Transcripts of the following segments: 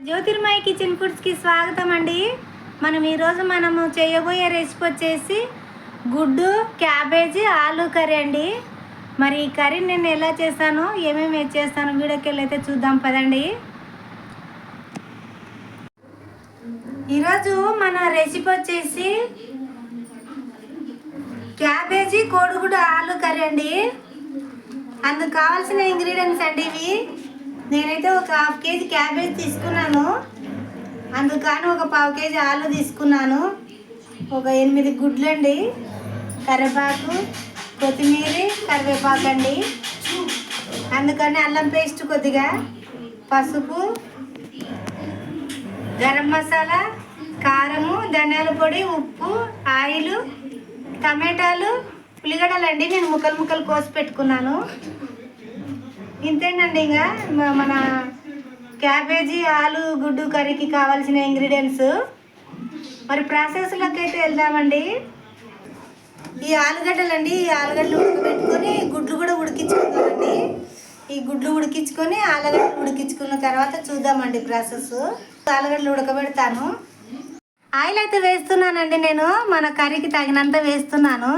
Jyotirmayi kitchen ఫుడ్స్కి స్వాగతం అండి. మనము చేయబోయే రెసిపీ వచ్చేసి గుడ్డు క్యాబేజీ ఆలు కర్రీ అండి. మరి ఈ కర్రీ నేను ఎలా చేస్తానో ఏమేమి చేస్తానో వీడియోకి వెళ్ళైతే చూద్దాం పదండి. ఈరోజు మన రెసిపీ వచ్చేసి క్యాబేజీ కోడిగుడ్డు ఆలు కర్రీ అండి. అందుకు కావాల్సిన ఇంగ్రీడియంట్స్ అండి ఇవి. నేనైతే ఒక ½ కేజీ క్యాబేజ్ తీసుకున్నాను, అందుకని ఒక ½ కేజీ ఆలు తీసుకున్నాను, ఒక 8 గుడ్లు అండి, కరివేపాకు, కొత్తిమీర, కరివేపాకు అండి, అందుకని అల్లం పేస్ట్ కొద్దిగా, పసుపు, గరం మసాలా, కారము, ధనియాల పొడి, ఉప్పు, ఆయిల్, టమాటాలు, ఉల్లిగడ్డలు అండి నేను ముక్కలు కోసి పెట్టుకున్నాను. ఇంతేనండి. ఇంకా మన క్యాబేజీ ఆలు గుడ్డు కర్రీకి కావాల్సిన ఇంగ్రీడియంట్స్. మరి ప్రాసెస్లోకి అయితే వెళ్దామండి. ఈ ఆలుగడ్డలు అండి, ఈ ఆలుగడ్డలు ఉడకబెట్టుకొని గుడ్లు కూడా ఉడికించుకుందామండి. ఈ గుడ్లు ఉడికించుకొని ఆలుగడ్డలు ఉడికించుకున్న తర్వాత చూద్దామండి ప్రాసెస్. ఆలుగడ్డలు ఉడకబెడతాను. ఆయిల్ అయితే వేస్తున్నానండి, నేను మన కర్రీకి తగినంత వేస్తున్నాను.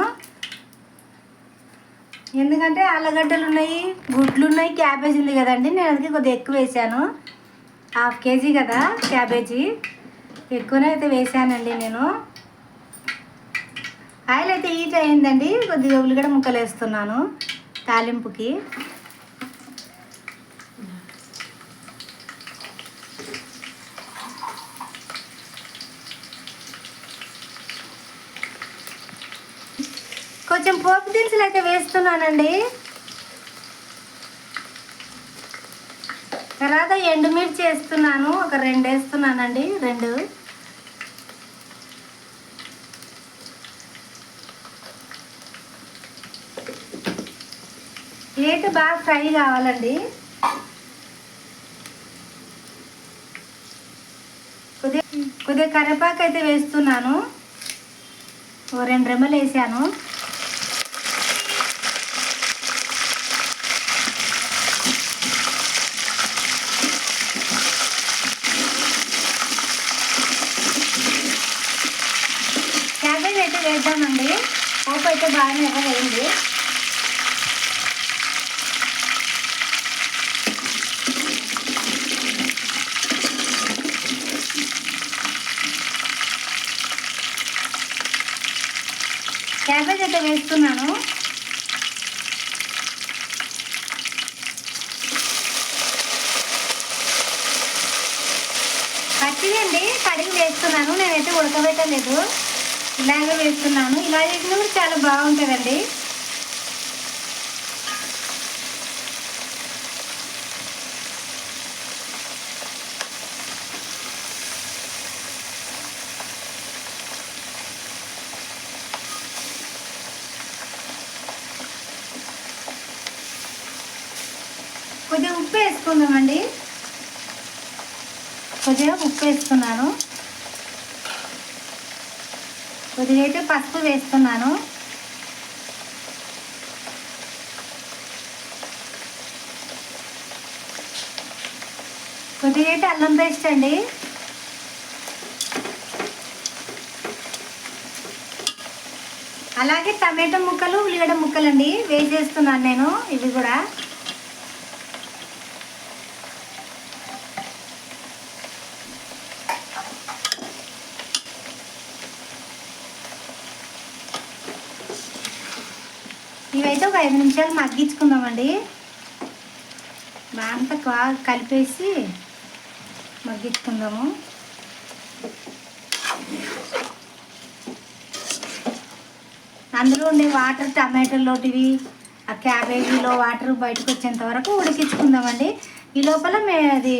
ఎందుకంటే ఆలుగడ్డలు ఉన్నాయి, గుడ్లు ఉన్నాయి, క్యాబేజీ ఉంది కదండి. నేను అందుకే కొద్దిగా ఎక్కువ వేసాను. ½ కేజీ కదా క్యాబేజీ, ఎక్కువనే అయితే వేసానండి నేను. ఆయిల్ అయితే హీట్ అయిందండి, కొద్దిగా ఉల్లిగడ్డ ముక్కలు వేస్తున్నాను తాలింపుకి. కొంచెం పోపు దినుసులు అయితే వేస్తున్నానండి. తర్వాత ఎండుమిర్చి వేస్తున్నాను, ఒక 2 వేస్తున్నానండి, 2. ఇదైతే బాగా ఫ్రై కావాలండి. కొద్దిగా కరివేపాకు అయితే వేస్తున్నాను, ఓ 2 రెమ్మలు వేసాను. క్యాబేజ్ అయితే వేద్దామండి. పోపు అయితే బాగానే వేయండి. క్యాబేజ్ అయితే వేస్తున్నాను. పచ్చిదండి, కడిగి వేస్తున్నాను. నేనైతే ఉడకబెట్టలేదు, ఇలాగే వేస్తున్నాను. ఇలా చేసినా కూడా చాలా బాగుంటుందండి. కొద్దిగా ఉప్పు వేసుకుందామండి. కొద్దిగా ఉప్పు వేస్తున్నాను, కొద్దిగా అయితే పసుపు వేస్తున్నాను. కొద్దిగా అయితే అల్లం పేస్ట్ అండి. అలాగే టమాటో ముక్కలు, ఉల్లిగడ్డ ముక్కలు అండి వేసేస్తున్నాను నేను, ఇవి కూడా. ఇవైతే ఒక 5 నిమిషాలు మగ్గించుకుందామండి. బాగా కలిపేసి మగ్గించుకుందాము. అందులో ఉండే వాటర్, టమాటోలోటివి, ఆ క్యాబేజీలో వాటర్ బయటకు వచ్చేంత వరకు ఉడికించుకుందామండి. ఈ లోపల అది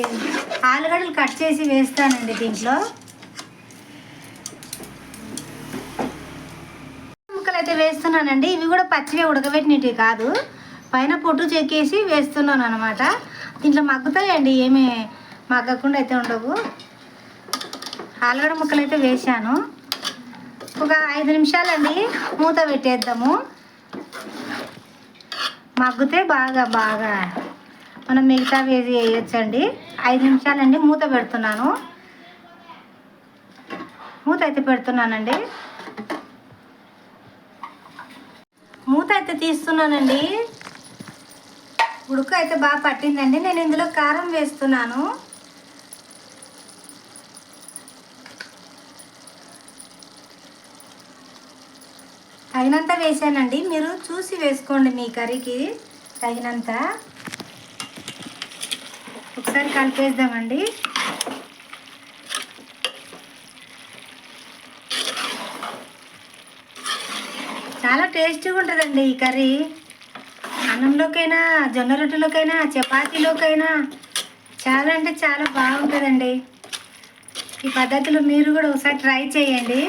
ఆలుగడ్డలు కట్ చేసి వేస్తానండి దీంట్లో. అయితే వేస్తున్నానండి. ఇవి కూడా పచ్చిగా ఉడకబెట్టినవి కాదు, పైన పొట్టు చెక్కేసి వేస్తున్నాను అనమాట. దీంట్లో మగ్గుతాయండి, ఏమీ మగ్గకుండా అయితే ఉండవు. ఆలుగడ్డ ముక్కలు అయితే వేసాను. ఒక 5 నిమిషాలండి మూత పెట్టేద్దాము. మగ్గితే బాగా మనం మిగతా వేసి వేయచ్చండి. 5 నిమిషాలండి. మూత పెడుతున్నాను. మూత అయితే పెడుతున్నానండి. మూత అయితే తీస్తున్నానండి. ఉడుకు అయితే బాగా పట్టిందండి. నేను ఇందులో కారం వేస్తున్నాను. తగినంత వేసానండి. మీరు చూసి వేసుకోండి, మీ కర్రీకి తగినంత. ఒకసారి కలిపేద్దామండి. చాలా టేస్టీగా ఉంటుందండి ఈ కర్రీ. అన్నంలోకైనా, జొన్న రొట్టెలోకైనా, చపాతీలోకైనా చాలా అంటే చాలా బాగుంటుందండి. ఈ పద్ధతిలో మీరు కూడా ఒకసారి ట్రై చేయండి.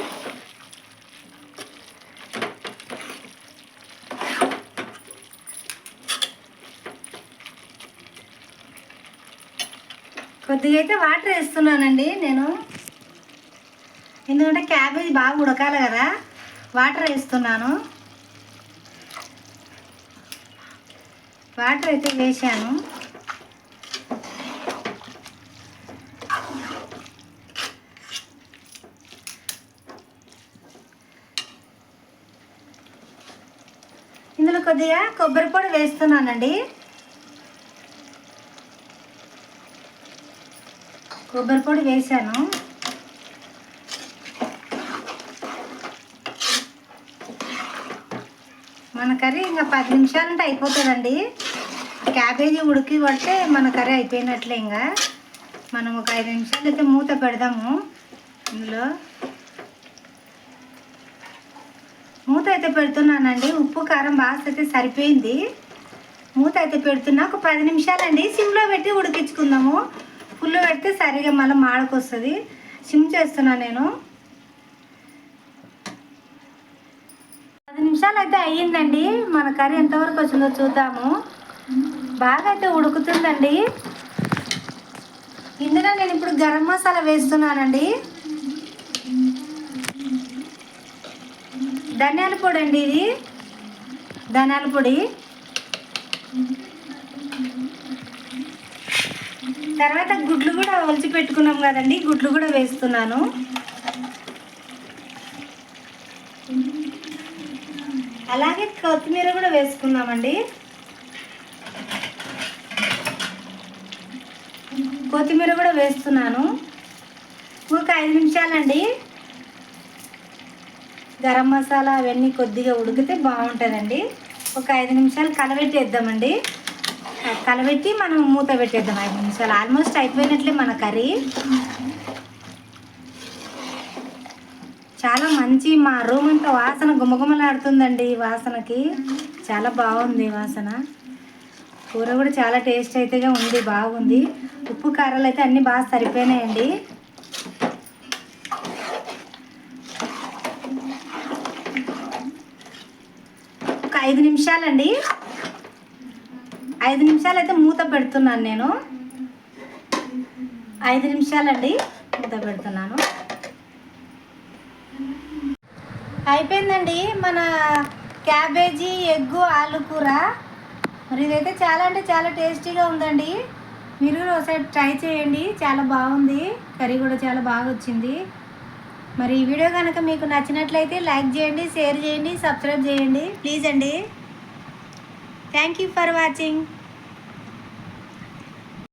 కొద్దిగా అయితే వాటర్ వేస్తున్నానండి నేను, ఎందుకంటే క్యాబేజీ బాగా ఉడకాలి కదా. వాటర్ వేస్తున్నాను. వాటర్ అయితే వేసాను. ఇందులో కొద్దిగా కొబ్బరి పొడి వేస్తున్నానండి. కొబ్బరి పొడి వేసాను. మన కర్రీ ఇంకా 10 నిమిషాలంటే అయిపోతుందండి. క్యాబేజీ ఉడికి పడితే మన కర్రీ అయిపోయినట్లే. ఇంకా మనం ఒక 5 నిమిషాలు అయితే మూత పెడదాము. ఇందులో మూత అయితే పెడుతున్నానండి. ఉప్పు కారం బాగా అయితే సరిపోయింది. మూత అయితే పెడుతున్నా. ఒక 10 నిమిషాలండి సిమ్లో పెట్టి ఉడికించుకుందాము. ఫుల్లో పెడితే సరిగా మళ్ళీ మాడకొస్తుంది. సిమ్ చేస్తున్నాను నేను. 10 నిమిషాలు అయితే అయ్యిందండి. మన కర్రీ ఎంతవరకు వచ్చిందో చూద్దాము. బాగా అయితే ఉడుకుతుందండి. ఇందులో నేను ఇప్పుడు గరం మసాలా వేస్తున్నానండి. ధనియాల పొడి అండి ఇది, ధనియాల పొడి. తర్వాత గుడ్లు కూడా ఒలిచి పెట్టుకున్నాం కదండి, గుడ్లు కూడా వేస్తున్నాను. అలాగే కొత్తిమీర కూడా వేసుకున్నామండి. కొత్తిమీర కూడా వేస్తున్నాను. ఒక 5 నిమిషాలండి. గరం మసాలా అవన్నీ కొద్దిగా ఉడికితే బాగుంటుందండి. ఒక 5 నిమిషాలు కలబెట్టేద్దామండి. కలబెట్టి మనం మూత పెట్టేద్దాం. 5 నిమిషాలు ఆల్మోస్ట్ అయిపోయినట్లే మన కర్రీ. చాలా మంచి, మా రూమ్ అంతా వాసన గుమగుమలాడుతుందండి. వాసనకి చాలా బాగుంది వాసన. కూర కూడా చాలా టేస్ట్ అయితే ఉంది, బాగుంది. ఉప్పు కారాలు అయితే అన్నీ బాగా సరిపోయినాయండి. ఒక 5 నిమిషాలండి. 5 నిమిషాలు అయితే మూత పెడుతున్నాను నేను. 5 నిమిషాలండి మూత పెడుతున్నాను. అయిపోయిందండి మన క్యాబేజీ ఎగ్గు ఆలు కూర. మరి ఇదైతే చాలా అంటే చాలా టేస్టీగా ఉందండి. మీరు కూడా ఒకసారి ట్రై చేయండి. చాలా బాగుంది. కర్రీ కూడా చాలా బాగా వచ్చింది. మరి ఈ వీడియో కనుక మీకు నచ్చినట్లయితే లైక్ చేయండి, షేర్ చేయండి, సబ్స్క్రైబ్ చేయండి ప్లీజ్ అండి. Thank you for watching.